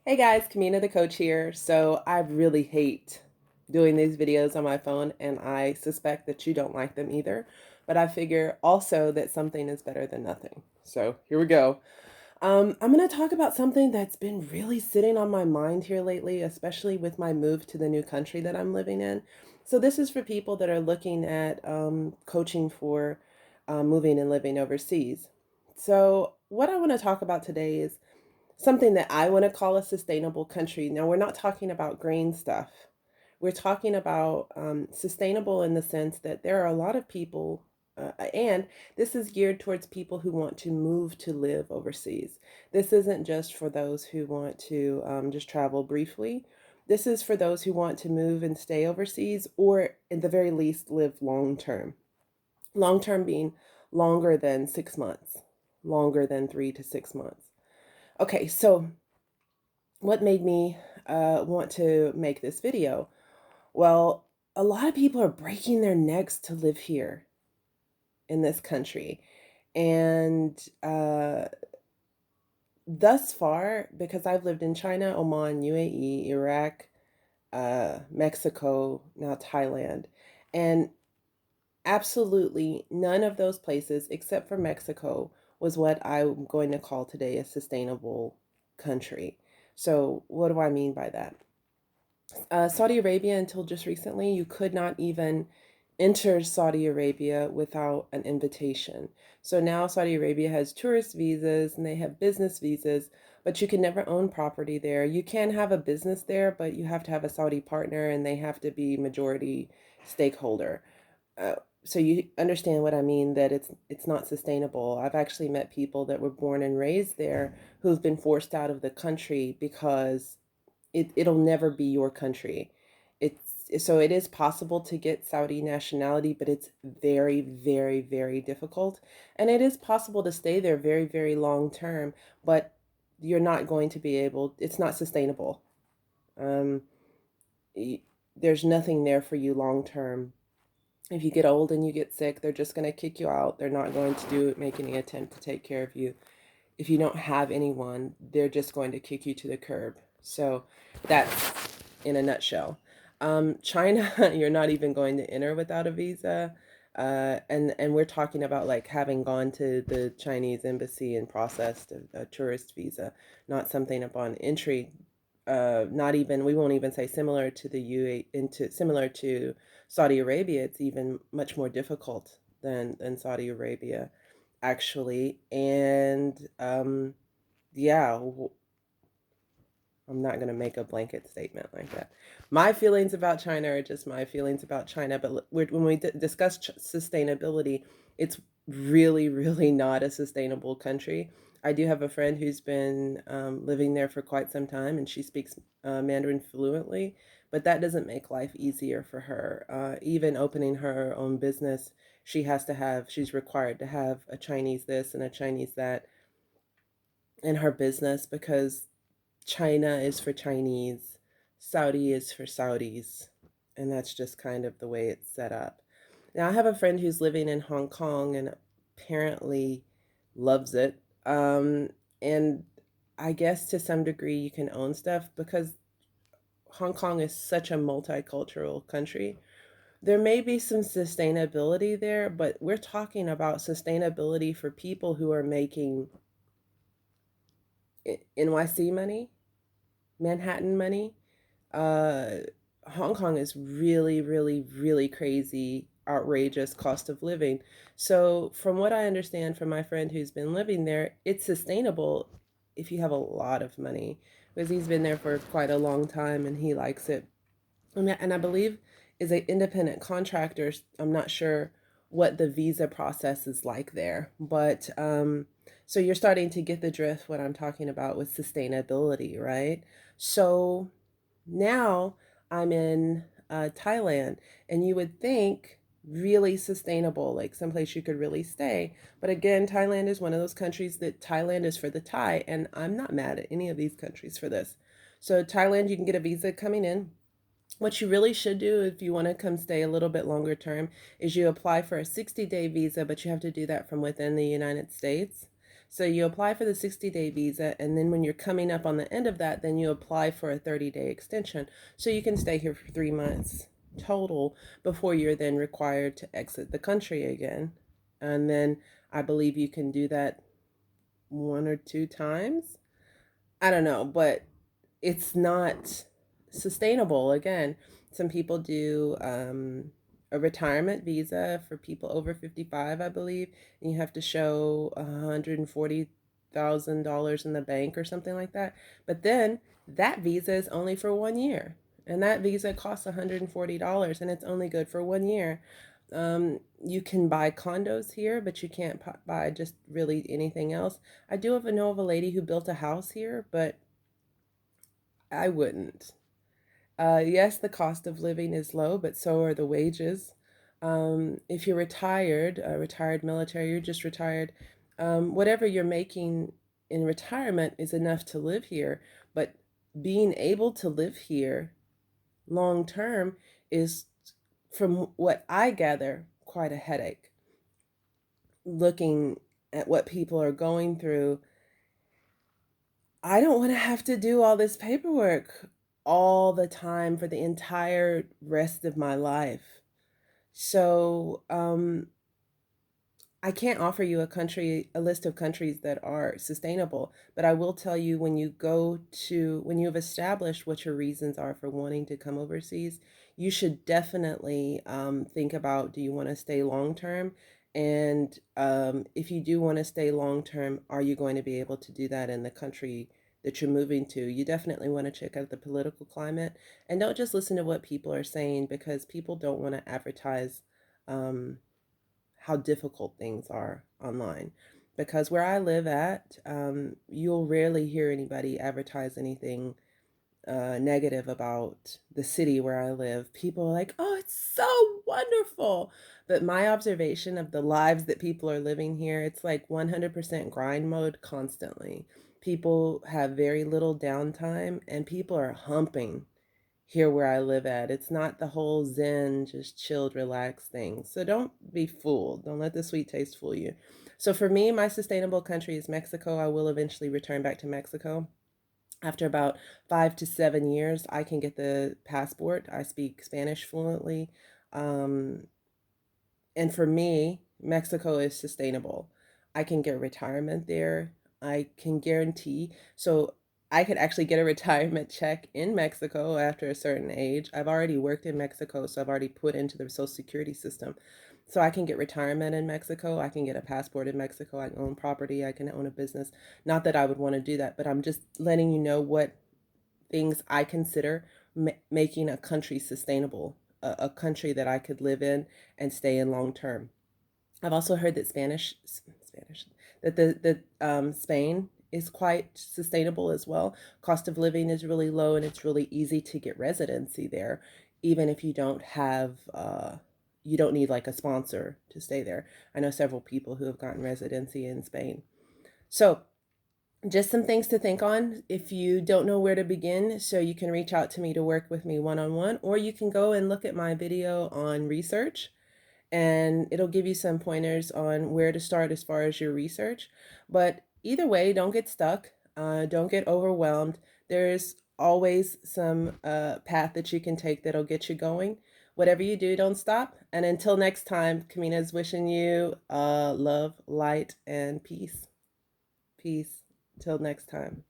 Hey guys, Kamina the coach here. So I really hate doing these videos on my phone, and I suspect that you don't like them either. But I figure also that something is better than nothing. So here we go. I'm going to talk about something that's been really sitting on my mind here lately, especially with my move to the new country that I'm living in. So this is for people that are looking at coaching for moving and living overseas. So what I want to talk about today is something that I want to call a sustainable country. Now, we're not talking about green stuff. We're talking about sustainable in the sense that there are a lot of people, and this is geared towards people who want to move to live overseas. This isn't just for those who want to just travel briefly. This is for those who want to move and stay overseas, or at the very least, live long term. Long term being longer than 6 months, longer than 3 to 6 months. Okay, so what made me want to make this video? Well, a lot of people are breaking their necks to live here in this country. And thus far, because I've lived in China, Oman, UAE, Iraq, Mexico, now Thailand, and absolutely none of those places, except for Mexico, was what I'm going to call today a sustainable country. So, what do I mean by that? Saudi Arabia, until just recently, you could not even enter Saudi Arabia without an invitation. So now Saudi Arabia has tourist visas and they have business visas, but you can never own property there. You can have a business there, but you have to have a Saudi partner and they have to be majority stakeholder. Uh, so you understand what I mean, that it's not sustainable. I've actually met people that were born and raised there who've been forced out of the country because it'll never be your country. So it is possible to get Saudi nationality, but it's very, very, very difficult. And it is possible to stay there very, very long term, but you're not going to be able, it's not sustainable. Um, there's nothing there for you long term. If you get old and you get sick, they're just going to kick you out. They're not going to make any attempt to take care of you. If you don't have anyone, they're just going to kick you to the curb. So that's in a nutshell. China, you're not even going to enter without a visa. And we're talking about like having gone to the Chinese embassy and processed a tourist visa, not something upon entry. Not even, we won't even say similar to the UA, into similar to Saudi Arabia. It's even much more difficult than Saudi Arabia, actually. And yeah, I'm not going to make a blanket statement like that. My feelings about China are just my feelings about China. But when we discuss sustainability, it's really, really not a sustainable country. I do have a friend who's been living there for quite some time, and she speaks Mandarin fluently, but that doesn't make life easier for her. Even opening her own business, she's required to have a Chinese this and a Chinese that in her business because China is for Chinese, Saudi is for Saudis, and that's just kind of the way it's set up. Now, I have a friend who's living in Hong Kong and apparently loves it. And I guess to some degree you can own stuff because Hong Kong is such a multicultural country. There may be some sustainability there, but we're talking about sustainability for people who are making NYC money, Manhattan money. uh Hong Kong is really, really, really crazy, outrageous cost of living. So from what I understand from my friend who's been living there, it's sustainable if you have a lot of money, because he's been there for quite a long time and he likes it. And I believe is an independent contractor. I'm not sure what the visa process is like there, but so you're starting to get the drift what I'm talking about with sustainability, right? So now I'm in Thailand, and you would think really sustainable, like someplace you could really stay. But again, Thailand is one of those countries that Thailand is for the Thai, and I'm not mad at any of these countries for this. So Thailand, you can get a visa coming in. What you really should do if you want to come stay a little bit longer term is you apply for a 60-day visa, but you have to do that from within the United States. So you apply for the 60-day visa, and then when you're coming up on the end of that, then you apply for a 30-day extension. So you can stay here for 3 months total before you're then required to exit the country again. And then I believe you can do that 1 or 2 times. I don't know, but it's not sustainable. Again, some people do a retirement visa for people over 55, I believe, and you have to show $140,000 in the bank or something like that. But then that visa is only for 1 year, and that visa costs $140, and it's only good for 1 year. You can buy condos here, but you can't buy just really anything else. I do know of a lady who built a house here, but I wouldn't. Yes, the cost of living is low, but so are the wages. If you're retired, retired military, you're just retired, whatever you're making in retirement is enough to live here. But being able to live here long term is, from what I gather, quite a headache. Looking at what people are going through, I don't want to have to do all this paperwork all the time for the entire rest of my life. So, I can't offer you a list of countries that are sustainable, but I will tell you, when you've established what your reasons are for wanting to come overseas, you should definitely think about, do you want to stay long term? And if you do want to stay long term, are you going to be able to do that in the country that you're moving to? You definitely want to check out the political climate, and don't just listen to what people are saying, because people don't want to advertise um, how difficult things are online. Because where I live at, you'll rarely hear anybody advertise anything negative about the city where I live. People are like, oh, it's so wonderful. But my observation of the lives that people are living here, it's like 100% grind mode constantly. People have very little downtime, and people are humping here where I live at. It's not the whole Zen, just chilled, relaxed thing. So don't be fooled. Don't let the sweet taste fool you. So for me, my sustainable country is Mexico. I will eventually return back to Mexico. After about 5 to 7 years, I can get the passport. I speak Spanish fluently. Um, and for me, Mexico is sustainable. I can get retirement there. I can guarantee. So I could actually get a retirement check in Mexico after a certain age. I've already worked in Mexico, so I've already put into the Social Security system. So I can get retirement in Mexico. I can get a passport in Mexico. I can own property. I can own a business. Not that I would want to do that, but I'm just letting you know what things I consider making a country sustainable, a country that I could live in and stay in long term. I've also heard that Spain is quite sustainable as well. Cost of living is really low, and it's really easy to get residency there, even if you don't need like a sponsor to stay there. I know several people who have gotten residency in Spain. So just some things to think on if you don't know where to begin. So you can reach out to me to work with me one-on-one, or you can go and look at my video on research, and it'll give you some pointers on where to start as far as your research. But either way, don't get stuck. Don't get overwhelmed. There's always some path that you can take that'll get you going. Whatever you do, don't stop. And until next time, Kamina's wishing you love, light, and peace. Peace. Till next time.